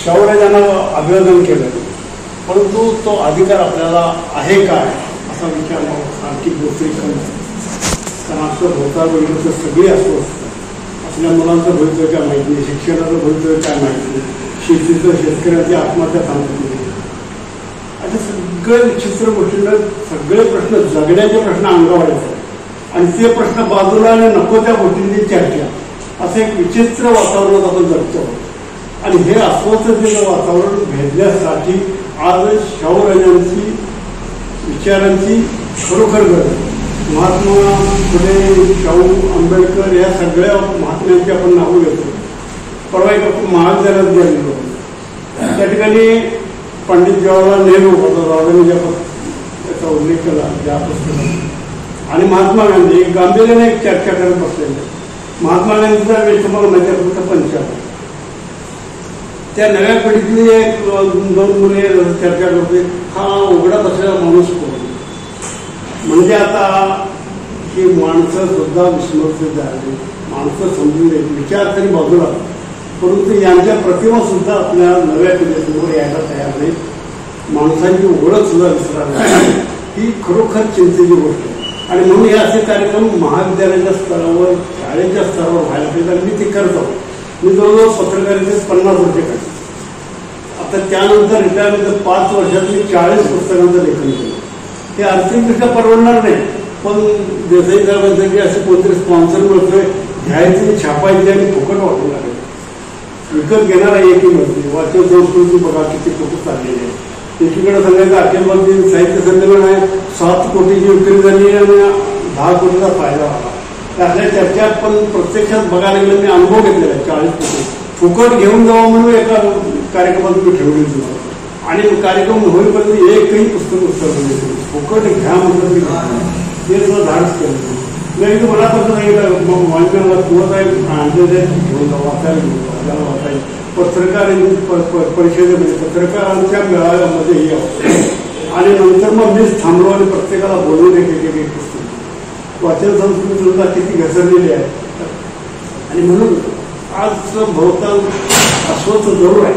शाहूराजांना अभिवादन केलं, परंतु तो अधिकार आपल्याला आहे काय असा विचार आणखी गोष्टी कारण आपलं भोवताल बघितलं तर सगळे असं असतं. आपल्या मुलांचं भवितव्य काय माहीत नाही, शिक्षणाचं भवितव्य काय माहीत नाही, शेतीचं शेतकऱ्याची आत्महत्या थांबत नाही, अशा सगळ्या विचित्र गोष्टींना सगळे प्रश्न जगण्याचे प्रश्न अंगावर येतात आणि ते प्रश्न बाजूला आणि नको त्या गोष्टींची चर्चा, असं एक विचित्र वातावरणात आपण जगतो. आणि हे अस्वस्थतेचं वातावरण भेदण्यासाठी आज शाहूराजांची विचारांची खरोखर गरज. महात्मा फुले, शाहू, आंबेडकर या सगळ्या महात्म्यांची आपण नावं घेतो. परवा एक महाविद्यालयात गेलेलो, त्या ठिकाणी पंडित जवाहरलाल नेहरू राजांनी त्याचा उल्लेख केला त्या पुस्तकात. आणि महात्मा गांधी गांभीर्याने एक चर्चा करत बसलेले. महात्मा गांधीचा वेळ तुम्हाला माहिती आहे फक्त 55. त्या नव्या पिढीतली एक 2 मुले चर्चा करते, हा उघडत असलेला माणूस कोण. म्हणजे आता ही माणसं सुद्धा विस्मृत झाली, माणसं समजून येत, विचार तरी बाजूला, परंतु यांच्या प्रतिमा सुद्धा आपल्या नव्या पिढीसमोर यायला तयार नाही. माणसांची ओळख सुद्धा विसरायला ही खरोखर चिंतेची गोष्ट आहे. आणि म्हणून हे असे कार्यक्रम महाविद्यालयाच्या स्तरावर, शाळेच्या स्तरावर व्हायला पाहिजे. आणि मी ते करतो. मी जवळजवळ पत्रकारितेत 50 वर्षे काढले. आता त्यानंतर रिटायरनंतर 5 वर्षात मी 40 पुस्तकांचं लेखन केलं. हे आर्थिकदृष्ट्या परवडणार नाही, पण देसाई साहेबांसाठी असे कोणतरी स्पॉन्सर मिळतोय, घ्यायचे, छापायचे आणि फुकट वाटून लागेल. विकत घेणारा एकही नसते. वाचन संस्कृती बघा किती कुठं चाललेली आहे. एकीकडे सांगायचं अखिल भारतीय साहित्य संमेलन आहे, 7 कोटीची विक्री झाली आणि 10 कोटीचा फायदा झाला. त्यातल्या चर्चा पण प्रत्यक्षात बघायला गेलं मी अनुभव घेतलेला आहे. 40 कोटी फुकट घेऊन जावं म्हणून एका कार्यक्रमात मी ठेवली होती आणि कार्यक्रम होईपर्यंत एकही पुस्तक फुकट घ्या म्हणून मी ते सुद्धा धाडस केलं. नाही तर मला कसं सांगितलं वाचनाला कुवत आहे आणलेले घेऊन जाऊ, वाचायला घेऊन जाऊ, त्याला वाचायला. पत्रकार परिषदेमध्ये पत्रकारांच्या मेळाव्यामध्ये यावं आणि नंतर मग मीच थांबलो आणि प्रत्येकाला बोलवून एक पुस्तक. वाचन संस्कृती सुद्धा किती घसरलेली आहे. आणि म्हणून आज भोवताल अस्वस्थ जरूर आहे,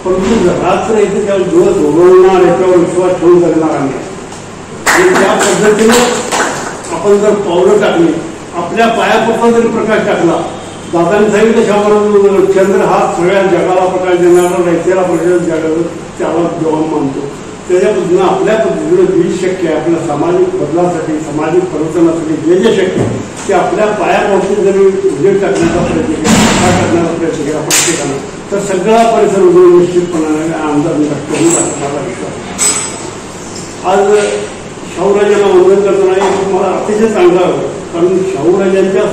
परंतु रात्र इथे त्या दिवस उगवणार याच्यावर विश्वास ठेवून जगणार आम्ही. आणि त्या पद्धतीनं आपण जर पावलं टाकली, आपल्या पायापुरता जरी प्रकाश टाकला. दादांनी सांगितलं शाहू चंद्र हा सगळ्या जगाला प्रकाश देणारा, रयतेला प्रकाश जगाला त्याला देवान मानतो. त्याच्या पद्धतीनं आपल्या पद्धतीनं जे शक्य आहे आपल्या सामाजिक बदलासाठी, सामाजिक परिवर्तनासाठी जे जे शक्य आहे ते आपल्या पायापासून जरी उजेड टाकण्याचा प्रयत्न केला, टाकण्याचा प्रयत्न केला प्रत्येकानं, तर सगळा परिसर उजळून निश्चितपणाने आमदार करून टाकण्याचा विश्वास. आज शाहूराजांना वंदन करताना मला अतिशय चांगला होतं, कारण शाहूराजांच्या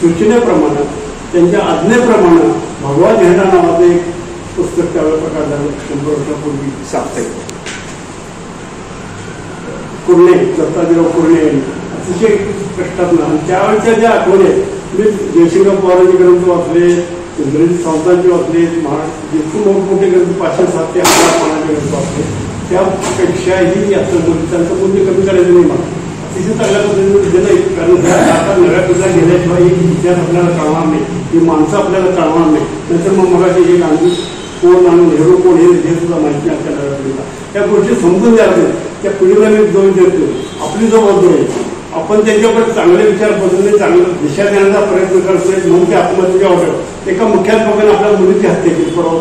सूचनेप्रमाणे, त्यांच्या आज्ञेप्रमाणे भगवा झेंडा नावाचं एक पुस्तक त्यावेळेला प्रकाश झालं 100 वर्षापूर्वी. साप्ताहिक कुर्णे, दत्ताजीराव कुर्णे यांनी अतिशय कष्टात ना. आणि त्यावेळेच्या ज्या आठवणी मी जयसिंग पवारांचे ग्रंथ वाचले, इंद्रजित सावंतांचे वाचले, जितकं मोठमोठे ग्रंथ 500-700 ते 1000 पानाचे ग्रंथ वाचले, त्यापेक्षाही याचं त्यांचं मूल्य कमी करायचं नाही. मला अतिशय चांगल्या पद्धतीने दिलं, कारण आता नव्या पिढ्या गेल्याशिवाय ही इतिहास आपल्याला कळणार नाही, ही माणसं आपल्याला कळणार नाही. नंतर मग मगाशी हे गांधी कोण आणि नेहरू कोण हे सुद्धा माहिती नाही आपल्या नव्या पिढीला. त्या गोष्टी समजून द्यायला नाही. त्या पिढीला मी दोष देतो, आपली जबाबदारी आहे. आपण त्यांच्याकडे चांगले विचार बदलणे, चांगलं दिशा देण्याचा प्रयत्न करतोय म्हणून ते आत्महत्या वाटत. एका मुख्याध्यापकाने आपल्या मुलीची हत्या केली परवा.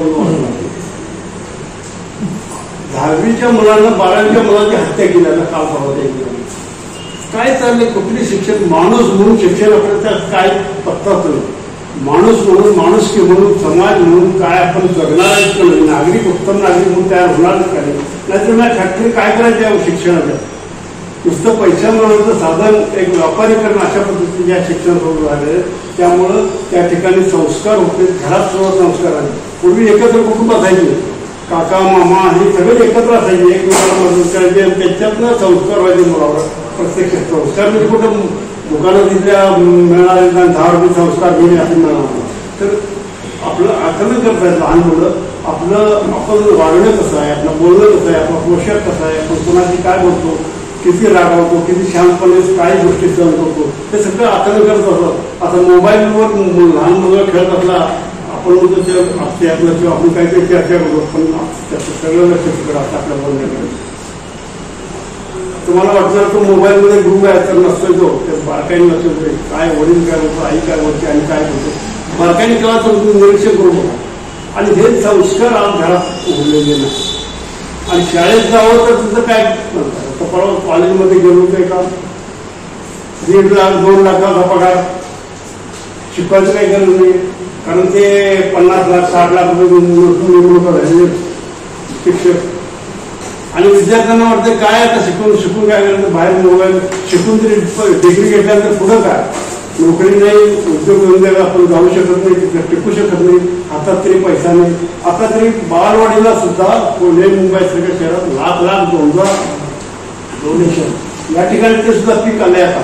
10वीच्या मुलांना 12वीच्या मुलांची हत्या केली आता काल परवा. काय चाललंय? कुठली शिक्षण माणूस म्हणून शिक्षण आपल्याला काय पत्ताच नाही. माणूस म्हणून, माणुसकी म्हणून, समाज म्हणून काय आपण जगणार आहे, नागरिक उत्तम नागरिक म्हणून तयार होणारच काय. नाहीतर मला फॅक्टरी काय करायची आहे शिक्षणाच्या, नुसतं पैसा मिळवण्याचं साधन एक व्यापारीकरण अशा पद्धतीचे शिक्षण सुरू झाले. त्यामुळं त्या ठिकाणी संस्कार होते, घरात सुद्धा संस्कार आले. पूर्वी एकत्र कुटुंब असायचे, काका मामा हे सगळे एकत्र असायचे, एकमेकाला मदत करायचे, त्याच्यातनं संस्कार व्हायचे मुलावर. प्रत्यक्ष संस्कार म्हणजे कुठं दुकानात तिथल्या मिळणारे 10 रुपये संस्कार घेणे असं मिळणार. तर आपलं आकलन करता लहान मुलं आपलं आपण वागणं कसं आहे, आपलं बोलणं कसं आहे, आपला पोशाख कसा आहे, आपण कोणाशी काय बोलतो, किती रागावतो, किती शांतपणे काय गोष्टी सहन करतो, हे सगळं आकलन करत असतात. आता मोबाईलवर लहान मुलं खेळत असला आपण असते आपलं किंवा आपण काहीतरी चर्चा करू, पण त्याचं सगळं लक्ष तिकडं असतं आपल्या बोलण्याकडे. तुम्हाला वाटणार तो मोबाईलमध्ये ग्रुप आहे तर नसतोय तो, ते बारकाईने नसतो काय वडील काय होतं, आई काय होते आणि काय होतं बारकाईने केव्हा तुम्ही निरीक्षण करू नका. आणि हे संस्कार आज घरात उरलेले नाही. आणि शाळेत जावं तर तुझं काय म्हणतात, परवा कॉलेजमध्ये गेलो होते का 1.5 लाख 2 लाखाचा पगार, शिकवायचं काही गरज नाही, कारण ते 50 लाख 60 लाख रुपये निवडणूक झालेले शिक्षक. आणि विद्यार्थ्यांना वाटतं काय आता शिकून काय करायचं, बाहेर मोबाईल शिकून तरी डिग्री घेतल्यानंतर पुढं काय, नोकरी नाही, उद्योगधंद्याला आपण जाऊ शकत नाही, तिथे टिकू शकत नाही, हातात तरी पैसा नाही. आता तरी बालवाडीला सुद्धा पुणे मुंबईसारख्या शहरात लाख 2,000 डोनेशन या ठिकाणी ते सुद्धा पीक आले. आता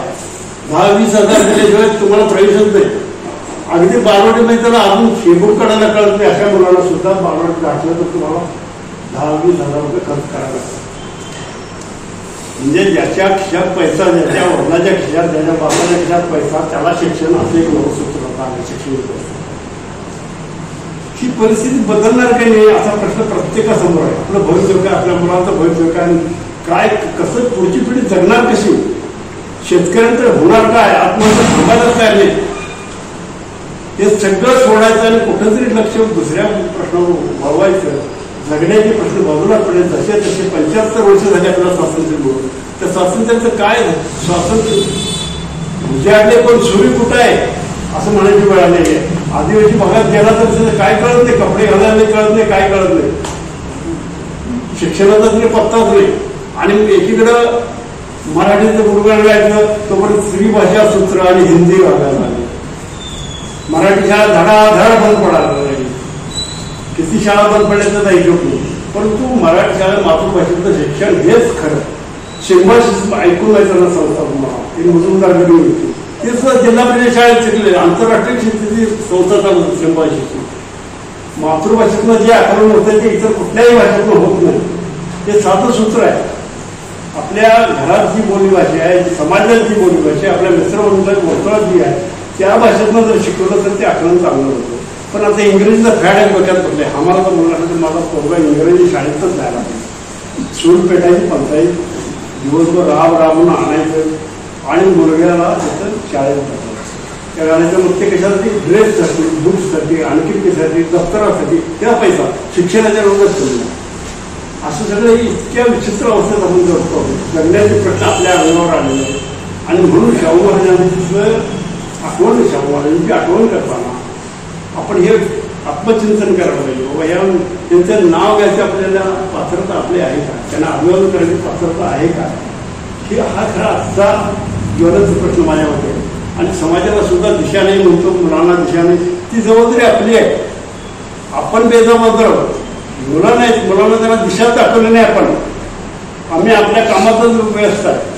10-20 हजार दिल्याशिवाय तुम्हाला प्रवेशच नाही. अगदी बालवाडीमध्ये त्याला अजून शेबूड काढायला कळत नाही अशा मुलांना सुद्धा बालवाडीत गाठलं तर तुम्हाला 10-20 हजार रुपये खर्च करायला लागतात. म्हणजे ज्याच्या खिशात पैसा, ज्याच्या वडिलांच्या खिशात, ज्याच्या बापाच्या खिशात पैसा, त्याला शिक्षण असं एक नवं सूत्र आलं शिक्षण व्यवस्था. ही परिस्थिती बदलणार काही नाही असा प्रश्न प्रत्येकासमोर आहे. आपलं भविष्य काय, आपल्या मुलांचं भविष्य काय, काय कसं पुढची पिढी जगणार कशी, शेतकऱ्यांकडे होणार काय, आत्महत्या थांबायलाच काय नाही, हे सगळं सोडायचं आणि कुठंतरी लक्ष दुसऱ्या प्रश्नावर वळवायचं. जगण्याचे प्रश्न बाजूला पडेल. जसे 75 वर्ष झाले आपल्याला स्वातंत्र्य मिळून, त्या स्वातंत्र्याचं काय स्वातंत्र्य उजाडले पण सूर्य कुठं आहे असं म्हणायची वेळ आलेली आहे. आदिवासी भागात गेला तर त्याचं काय कळत नाही, कपडे घालायला कळत नाही, काय कळत नाही, शिक्षणाचा तरी पत्ताच नाही. आणि एकीकडं मराठीचं गुरुगान गायचं तोपर्यंत स्त्री भाषा सूत्र आणि हिंदी वागायला लागली. मराठी शाळा धडाधड बंद पडायला लागली. किती शाळा बंद पडल्याचं काही हिशोब नाही. परंतु मराठी शाळा मातृभाषेचं शिक्षण हेच खरं. शेंबाशी ऐकून जायचं ना संस्था तुम्हाला, ती मुजुमदार गडी होती, ते सुद्धा जिल्हा परिषद शाळेत शिकले. आंतरराष्ट्रीय शिक्षणाची संस्था चालू होती शेंबाशी. मातृभाषेतनं जे आकलन होतं ते इतर कुठल्याही भाषेतनं होत नाही. ते साधं सूत्र आहे. आपल्या घरात जी बोलीभाषा आहे, समाजात जी बोलीभाषा आहे, आपल्या मित्रमंडळात वर्तुळात जी आहे, त्या भाषेतनं जर शिकवलं तर ते आकलन चांगलं होतं. पण आता इंग्रजीचा फॅड आहे डोक्यात पडले. आम्हाला तर मुलांना तर माझा पोरगा इंग्रजी शाळेतच जायला पाहिजे. सून पेटायची पंचायत, दिवसभर राबून आणायचं आणि मुलग्याला तिथं शाळेत जायचं. त्या गाण्याच्या मग ते कशासाठी, ड्रेससाठी, बुक्ससाठी, आणखी दप्तरासाठी त्या पैसा शिक्षणाच्या रोजच ठेवला. असं सगळं इतक्या विचित्र अवस्थेत आपण जगतो. जगण्याचे प्रश्न आपल्या अंगावर आलेले आहेत. आणि म्हणून शाहू महाराजांचं शाहू महाराजांची आठवण करताना आपण हे आत्मचिंतन करायला पाहिजे. बाबा या त्यांचं नाव घ्यायचं आपल्याला पात्रता आपली आहे का, त्यांना अभिवादन करायची पात्रता आहे का, हे हा खरा आजचा ज्वलंत प्रश्न माझ्या होते. आणि समाजाला सुद्धा दिशा नाही म्हणतो, मुलांना दिशा नाही, ती जबाबदारी आपली आहे. आपण बेजबाबदार मुलांना त्यांना दिशा दाखवली नाही आपण. आम्ही आपल्या कामातच व्यस्त आहे.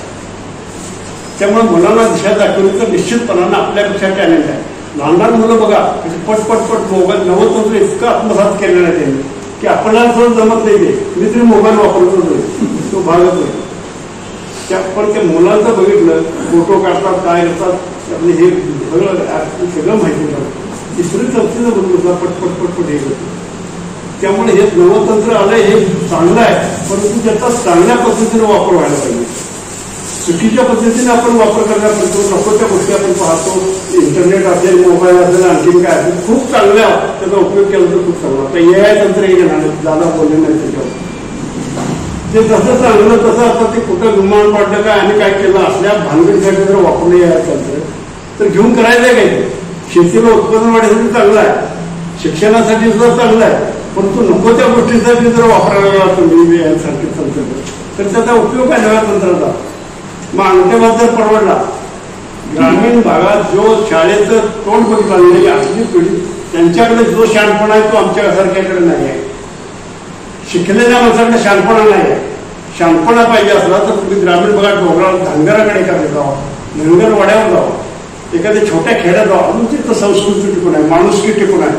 त्यामुळे मुलांना दिशा दाखवली तर निश्चितपणानं आपल्यापेक्षा टॅलेंट आहे. लहान लहान मुलं बघा पट मोबाईल नवतंत्र इतकं आत्मसात केलेलं आहे त्यांनी की आपल्याला सहज जमत नाही. मी तरी मोबाईल वापरतो तो भागत नाही. पण त्या मुलांचं बघितलं, फोटो काढतात, काय करतात, आपले हे सगळं माहिती करतात. तिसरी चौथीचं बघितलं पटपट हे करतो. त्यामुळे हे नवतंत्र आलंय हे चांगलं आहे, परंतु त्याचा चांगल्या पद्धतीने वापर व्हायला पाहिजे. चुकीच्या पद्धतीने आपण वापर करण्यात पडतो. नको त्या गोष्टी आपण पाहतो. इंटरनेट असेल, मोबाईल असेल, आणखी काय असेल, खूप चांगल्या त्याचा उपयोग केला तर खूप चांगला. आता AI तंत्र हे घेणार दादा बोलले नाही त्याच्यावर. ते जसं चांगलं तसं आता ते कुठं विमान पाडलं काय आणि काय केलं असल्या भानगडीसाठी जर वापरले AI तंत्र तर घेऊन करायचं आहे काही. शेतीला उत्पन्न वाढीसाठी चांगलं आहे, शिक्षणासाठी सुद्धा चांगलं आहे, परंतु नको त्या गोष्टीसाठी जर वापरायला लागला तुम्ही AI सारखे तंत्र तर त्याचा उपयोग आहे नव्या तंत्राचा. मग अंगठेबाद जर परवडला, ग्रामीण भागात जो शाळेचं तोंड बघितलं नाही आपली पिढी, त्यांच्याकडे जो शहाणपणा आहे तो आमच्यासारख्याकडे नाही आहे. शिकलेल्या माणसाकडे शहाणपणा नाही आहे. शहाणपणा पाहिजे असला तर तुम्ही ग्रामीण भागात डोंगराळ धनगराकडे एखादे जावा, धनगर वाड्यावर जावा, एखाद्या छोट्या खेड्यात जावा, अजून तिथं संस्कृती टिकून आहे, माणुसकी टिकून आहे.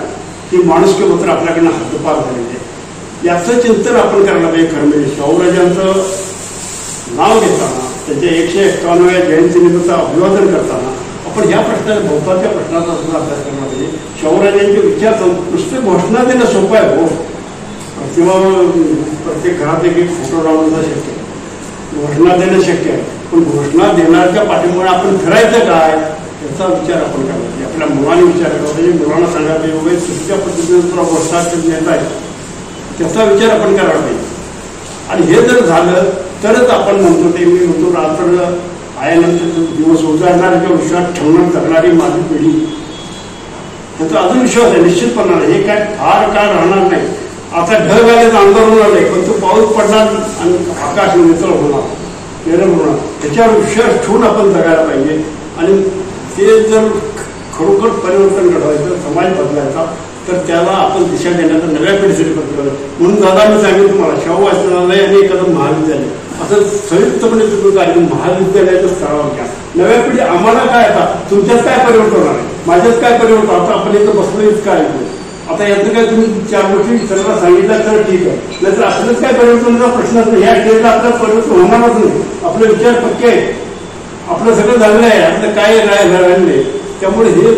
ही माणुसकी मात्र आपल्याकडनं हद्दपार झालेली आहे. याचं चिंतन आपण करायला पाहिजे. खरं म्हणजे शाहूराजांचं नाव घेताना, त्यांच्या 151व्या जयंतीनिमित्त अभिवादन करताना आपण ह्या प्रश्नाच्या भोवतालच्या प्रश्नाचा सुद्धा अभ्यास करणार पाहिजे. शाहूराजांचे विचार नुसतं घोषणा देणं सोपं आहे हो, किंवा प्रत्येक घरात एक फोटो लावणं शक्य आहे, घोषणा देणं शक्य आहे, पण घोषणा देण्याच्या पाठीमुळे आपण करायचं काय याचा विचार आपण करायला पाहिजे. आपल्या मुलांनी विचार करायला पाहिजे, मुलांना सांगायला पाहिजे चुकीच्या पद्धतीने तुला घोषणा देत आहे त्याचा विचार आपण करायला पाहिजे. आणि हे जर झालं तरच आपण म्हणतो ते मी म्हणतो रात्र आल्यानंतर दिवस उजाडणार किंवा विश्वास ठेवणार करणारी माझी पिढी त्याचा अजून विश्वास आहे निश्चितपणाने. हे काय फार काळ राहणार नाही. आता ढग आले आंदोलन आले पण तो पाऊस पडणार आणि आकाश नितळ होणार केरळ होणार त्याच्यावर विश्वास ठेवून आपण जगायला पाहिजे. आणि ते जर खरोखर परिवर्तन घडवायचं समाज बदलायचा तर त्याला आपण दिशा देण्याचा नव्या पिढीसाठी बदलवलं. म्हणून दादा मी सांगेन तुम्हाला शाहू वाचनालय आणि एखादं महाविद्यालय असं संयुक्तपणे तुम्ही कार्यक्रम महाविद्यालयाचं स्थळावर घ्या. नव्या पिढी आम्हाला काय आता तुमच्यात काय परिवर्तन होणार आहे, माझ्यात काय परिवर्तन, आता आपण इथं बसलोच काय आता याचं काय तुम्ही 4 गोष्टी सर्वांना सांगितलं तर ठीक आहे, नाहीतर असलंच काय परिवर्तनाचा प्रश्नच नाही. ह्या स्टेजला आपलं परिवर्तन होणारच नाही. आपले विचार पक्के आहेत, आपलं सगळं झालेलं आहे, आपलं काय झालेलं. त्यामुळे हे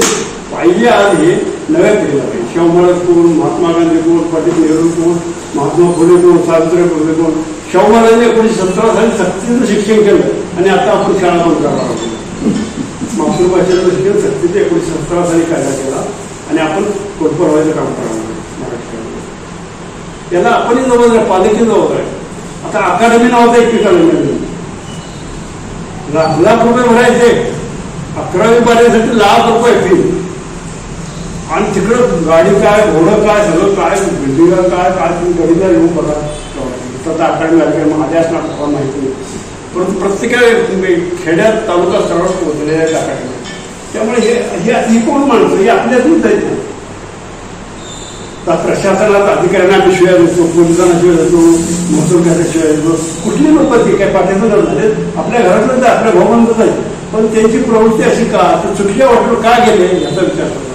पाहिजे आज हे नव्या पिढीला पाहिजे. शाहू महाराज कोण, महात्मा गांधी कोण, पंडित नेहरू कोण, महात्मा फुले कोण, सावित्रीबाई फुले कोण. शाहू महाराजांनी 1917 साली सक्तीचं शिक्षण केलं आणि आता आपण शाळा बंद करायला आहोत. मातृभाषेचं शिक्षण सक्तीचं 1917 साली कायदा केला आणि आपण कोटपर व्हायचं काम करावं मराठी. याला आपणही जबाबदार आहे, पालखी जबाबदार आहे. आता अकादमी नावाचं एक ठिकाण लाख रुपये भरायचे, 11वी 12वीसाठी ₹1,00,000 फी. आणि तिकडं गाडी काय, घोडं काय, सगळं काय, बिल्डिंग काय काय तुम्ही गाडीला येऊन बघा. स्वतः अकादमी आली काय माझ्या असणार तुम्हाला माहिती नाही, परंतु प्रत्येकाने खेड्यात तालुका सर्वात पोहोचलेल्या आहेत अकादमी. त्यामुळे ही कोण माणसं ही आपल्यातूनच आहेत. प्रशासनात अधिकाऱ्यांना आम्ही शिवाय देतो, पोलिसांना शिवाय देतो, महसूल खात्यात शिवाय देतो, कुठली लोक ती काय पाठीचं झाले आपल्या घरातलं तर आपल्या भावबंधच आहे. पण त्यांची प्रवृत्ती अशी का तर चुकीच्या वाटेवर का गेले याचा विचार करतो.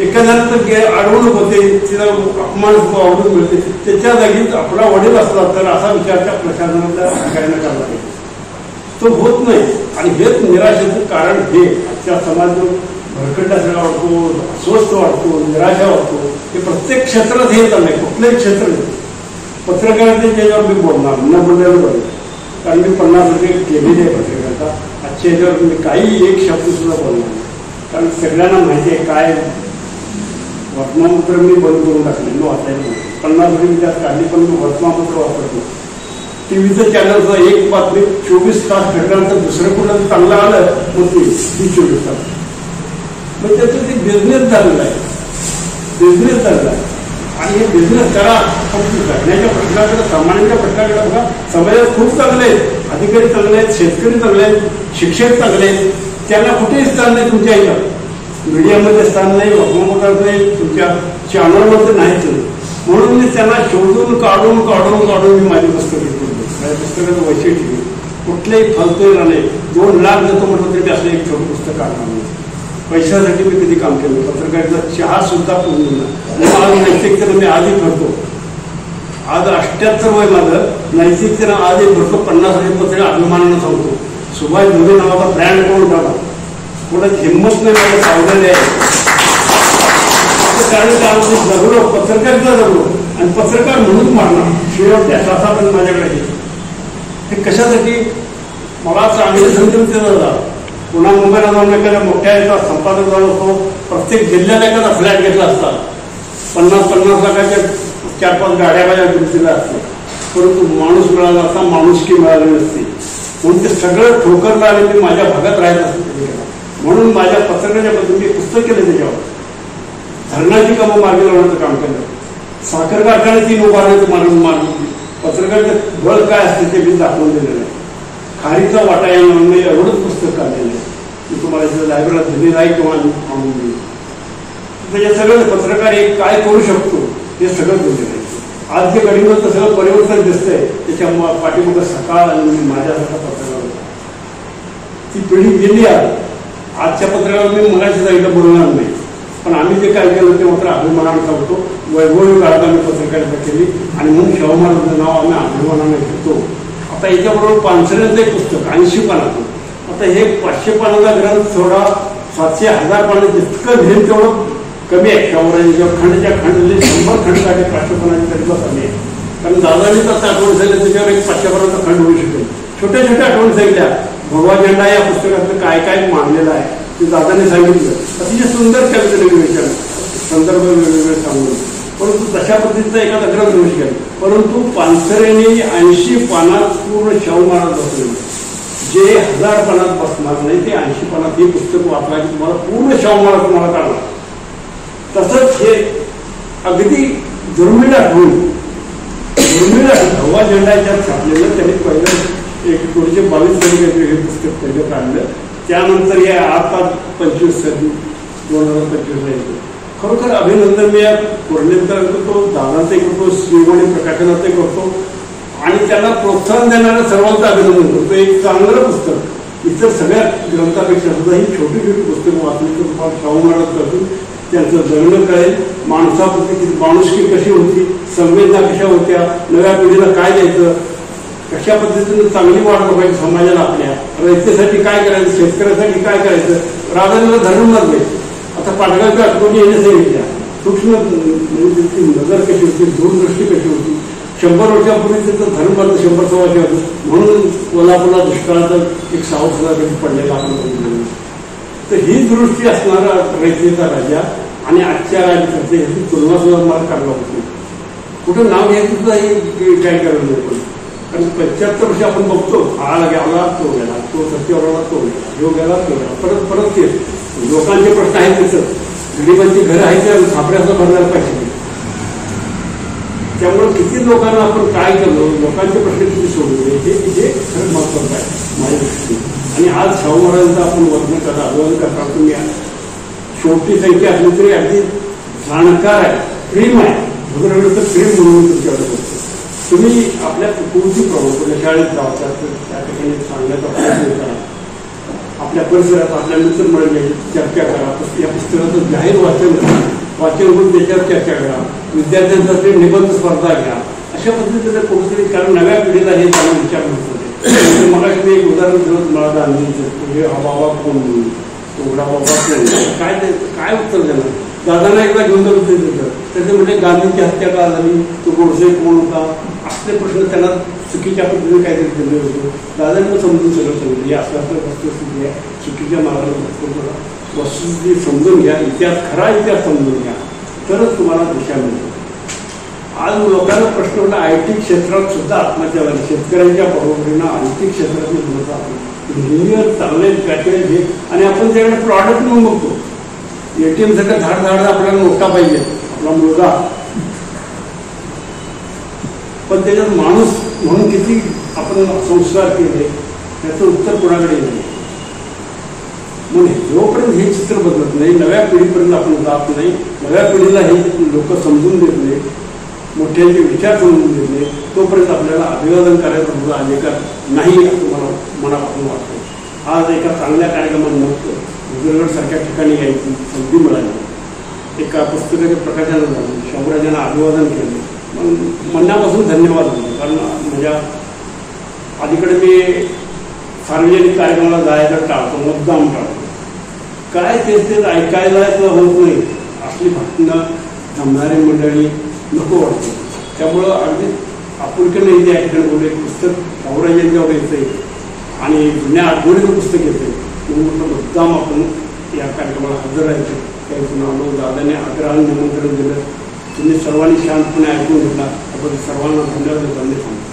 एखाद्यानं तर अडवणूक होते, तिला अपमान आवडून मिळते, त्याच्या जागी आपला वडील असला तर असा विचार त्या प्रशासनाच्या अधिकाऱ्यांना करायला पाहिजे. तो होत नाही. आणि हेच निराशेचं कारण हे आजच्या समाज भरकटला सगळा वाटतो, अस्वस्थ वाटतो, निराशा वाटतो. हे प्रत्येक क्षेत्रात हे चाललंय, कुठलंही क्षेत्र नाही. पत्रकारांच्या याच्यावर मी बोलणार न बोललेलं बरं, कारण मी 50 रुपये केलेले आहे पत्रकारिता. आजच्या याच्यावर मी काही एक शब्द सुद्धा बोलणार नाही, कारण सगळ्यांना माहिती आहे काय वर्तमानपत्र मी बंद करून टाकले, मी वाचायला नाही. 50 रुपये मी त्यात काढली, पण मी वर्तमानपत्र वापरतो. टीव्हीचं चॅनलचं एक बातमी 24 तास घडल्यानंतर दुसरं कुठलं चांगलं आलं मग ती 24 तास. मग त्याचं ते बिझनेस झालेला आहे, बिझनेस झालेला आहे. आणि हे बिझनेस करा, फक्त जगण्याच्या प्रश्नाकडे, सामान्यांच्या प्रश्नाकडे बघा. समाजात खूप चांगले आहेत, अधिकारी चांगले आहेत, शेतकरी चांगले आहेत, शिक्षक चांगले आहेत, त्यांना कुठेही स्थान नाही. तुमच्या इथं मीडियामध्ये स्थान नाही, वर्तमानपत्रात नाही, तुमच्या चॅनलमध्ये नाहीच. म्हणून मी त्यांना शोधून काढून काढून काढून मी माझी पुस्तकं लिहितो. माझ्या पुस्तकाचं वैशिष्ट्य कुठलेही फालतू नाही. 2 लाख देतो म्हटलं तरी असं एक छोटं पुस्तक काढणार नाही. पैशासाठी मी कधी काम केलं, पत्रकारिता चहा सुद्धा पूर्ण मला नैतिकतेनं मी आजही करतो. आज 78 वय माझं, नैतिकतेनं आजही भरतो. 50 पत्र अभिमानानं सांगतो. सुभाष धोबे नावाचा ब्रँड कोण झाला, कोणाची हिंमत नाही माझ्या सावधानी आहे. कारण त्यामध्ये जगलो, पत्रकारिता जगलो आणि पत्रकार म्हणून मारणार शेवटच्या श्वासापर्यंत माझ्याकडे. हे कशासाठी मला चांगले संकल्प झाला. पुन्हा मुंबईला जाऊन एखाद्या मोठ्या याचा संपादक झाला असतो, प्रत्येक जिल्ह्याला एखादा फ्लॅट घेतला असता, 50-50 लाखाच्या 4-5 गाड्या माझ्या दिल्या असत्या. परंतु माणूस मिळाला असता, माणुसकी मिळाली नसती. म्हणून ते सगळं ठोकरला आणि मी माझ्या भागात राहत असतो. म्हणून माझ्या पत्रकाच्या पद्धतीने मी पुस्तक केलं, त्याच्यावर धरणाची कामं मार्गी लावण्याचं काम केलं, साखर कारखान्याची उभारण्याचं मार्ग पत्रकारिता बळ काय असते ते मी दाखवून दिलेलं आहे. खारीचा वाटा या म्हणून एवढंच पुस्तक काढलेलं आहे. मी तुम्हाला इथं लायब्ररीला दिलेलं आहे किंवा आणून दिलं. त्याच्या सगळं पत्रकार एक काय करू शकतो हे सगळं दिलेलं आहे. आज जे गडिंगचं सगळं परिवर्तन दिसतंय त्याच्या पाठीमागं सकाळ आणि माझ्यासारखा पत्रकार होता. ती पिढी गेली. आजच्या पत्रकाराला मी मगाशी जायला बोलणार नाही, पण आम्ही जे काय केलं ते मात्र अभिमानानं सांगतो. वैभवी काळात आम्ही पत्रकारिता केली आणि म्हणून शाहू महाराजांचं नाव आम्ही अभिमानाने घेतो. आता याच्याबरोबर पानसरेंचं एक पुस्तक 80 पानाचं आता हे 500 पानाचा ग्रंथ थोडा 700-1000 पानं जितकं लिहिल तेवढं कमी आहे. शाहूराजांच्या खंडच्या खंड 100 खंड आहे 500 पानाची तरी कमी आहे. कारण दादानीच आता आठवण सांगितलं त्याच्यावर एक 500 पानाचा खंड होऊ शकेल. छोट्या छोट्या आठवण सांगितल्या. भगवा झेंडा या पुस्तकातलं काय काय मांडलेलं आहे ते दादाने सांगितलं. अतिशय सुंदर विचार संदर्भ वेगवेगळे सांगून, परंतु तशा पद्धतीचा एखादा ग्रंथ होऊ शकेल. परंतु पानसरेने 80 पानात पूर्ण शाहू महाराज बसलेले, जे 1000 पानात बसणार नाही ते 80 पानात हे पुस्तक वाचला की तुम्हाला पूर्ण शाहू महाराज तुम्हाला काढला. तसंच हे अगदी दुर्मिळ आठवून भगवा झेंडा याच्यात छापलेलं त्यांनी पहिलं एक 1922 हे पुस्तक पहिलं काढलं. त्यानंतर या आता 25 सदी 2025 येतो. खरोखर अभिनंदन मी या कोर्लेकर करतो, दादांचे करतो, श्रीवाणी प्रकाशनाचे करतो आणि त्यांना प्रोत्साहन देणाऱ्या सर्वांचं अभिनंदन करतो. एक चांगलं पुस्तक इतर सगळ्या ग्रंथापेक्षा सुद्धा ही छोटी छोटी पुस्तकं वाचली तर तुम्हाला शाहू महाराज करतो त्यांचं जगणं कळेल. माणसाप्रती माणुसकी कशी होती, संवेदना कशा होत्या, नव्या पिढीला काय द्यायचं, कशा पद्धतीनं चांगली वाढ बघायची समाजाला, आपल्या रयतेसाठी काय करायचं, शेतकऱ्यासाठी काय करायचं. राजांना धरून लागले. आता पाटगावच्या आठवणी येण्यासाठी सूक्ष्म म्हणजे त्याची नजर कशी होती, दूरदृष्टी कशी होती. 100 वर्षापूर्वी त्याचं धर्म 100-125 होतं म्हणून कोल्हापूरला दुष्काळाचा एक सावध कधी पडलेला आपण बघितलं. तर ही दृष्टी असणारा रयतेचा राजा आणि आजच्या राजकारते ह्याची तुलना सुद्धा मला करायला होती. कुठं नाव घ्यायचं सुद्धा हे काय करायला नाही. पण कारण 75 वर्ष आपण बघतो, हा गेला तो गेला, तो सत्तेवर तो गेला, जो गेला तो गेला, परत परत ते लोकांचे प्रश्न आहेत. त्याचं गरिबांची घरं आहेत त्या छापऱ्याचं भरणार पाहिजे. त्यामुळे किती लोकांना आपण काय केलं, लोकांचे प्रश्न किती सोडले हे खरंच महत्वाचं आहे माझ्या दृष्टीने. आणि आज शाहू महाराजांचं आपण वर्णन करा, अभिवादन करता तुम्ही छोटी संख्या असली तरी अगदी जाणकार आहे, प्रेम आहे. भद्रगडचं प्रेम म्हणून तुमच्याकडे करतो. तुम्ही आपल्या कुटुंबची प्रमुख शाळेत जातात त्या ठिकाणी सांगण्याचा प्रयत्न करा. आपल्या परिसरात आपल्या मित्रमंडळी चर्चा करा. या पुस्तकाचं जाहीर वाचन करून त्याच्यावर चर्चा करा. विद्यार्थ्यांसाठी निबंध स्पर्धा घ्या. अशा पद्धतीने कोणतरी, कारण नव्या पिढीला हे चांगले विचार होत होते. मला मी एक उदाहरण दिलं मला गांधींचं, हे हा बाबा कोण, उघडा बाबा कोण, काय उत्तर देणार. दादांना एकदा घेऊन जाऊ दिलं त्याचे म्हणजे गांधींची हत्या का झाली, तो गोडसे कोण होता, असले प्रश्न त्यांना चुकीच्या पद्धतीने काहीतरी दिले होते. दादांनी समजून सगळं सांगितलं हे असं असं वस्तुस्थिती आहे, चुकीच्या मार्गाला वस्तुस्थिती समजून घ्या, इतिहास खरा इतिहास समजून घ्या, तरच तुम्हाला दिशा मिळते. आज लोकांना प्रश्न होता IT क्षेत्रात सुद्धा आत्महत्या झाली. शेतकऱ्यांच्या बरोबरीनं आर्थिक क्षेत्रातली भूमिका इंजिनियर चांगले पॅकेज हे, आणि आपण त्याकडे प्रॉडक्ट म्हणून बघतो. ATM सगळं धाड आपल्याला मोठा पाहिजे आपला मुलगा, पण त्याच्यात माणूस म्हणून किती आपण संस्कार केले त्याचं उत्तर कोणाकडे नाही. म्हणून जोपर्यंत हे चित्र बदलत नाही, नव्या पिढीपर्यंत आपण जात नाही, नव्या पिढीला हे लोक समजून देत नाही, मोठ्यांचे विचार समजून देत नाही, तोपर्यंत आपल्याला अभिवादन करायचा मुद्दा अधिकार नाही असं मला मनापासून वाटतं. आज एका चांगल्या कार्यक्रमात हुजूरगडसारख्या ठिकाणी यायची संधी मिळाली. एका पुस्तकाच्या प्रकाशनाला झालं, शाहूराजांना अभिवादन केलं. मग मनापासून धन्यवाद दिले. कारण माझ्या अलीकडे मी सार्वजनिक कार्यक्रमाला जायचं टाळतो, मुद्दाम टाळतो. काय तेच ऐकायला होत नाही, असली भाषणं जमणारी मंडळी नको वाटते. त्यामुळं अगदी आपुलकीने या ठिकाणी बोलले पुस्तक शाहूराजांच्यावर येते आणि जुन्या आठवणीचं पुस्तक येते म्हणून म्हटलं मुद्दाम आपण या कार्यक्रमाला हजर राहायचं. काही पुन्हा दादाने आग्रहाने निमंत्रण दिलं, तुम्ही सर्वांनी शांतपणे ऐकून घेतला. आपण सर्वांना धन्यवाद सांगतो.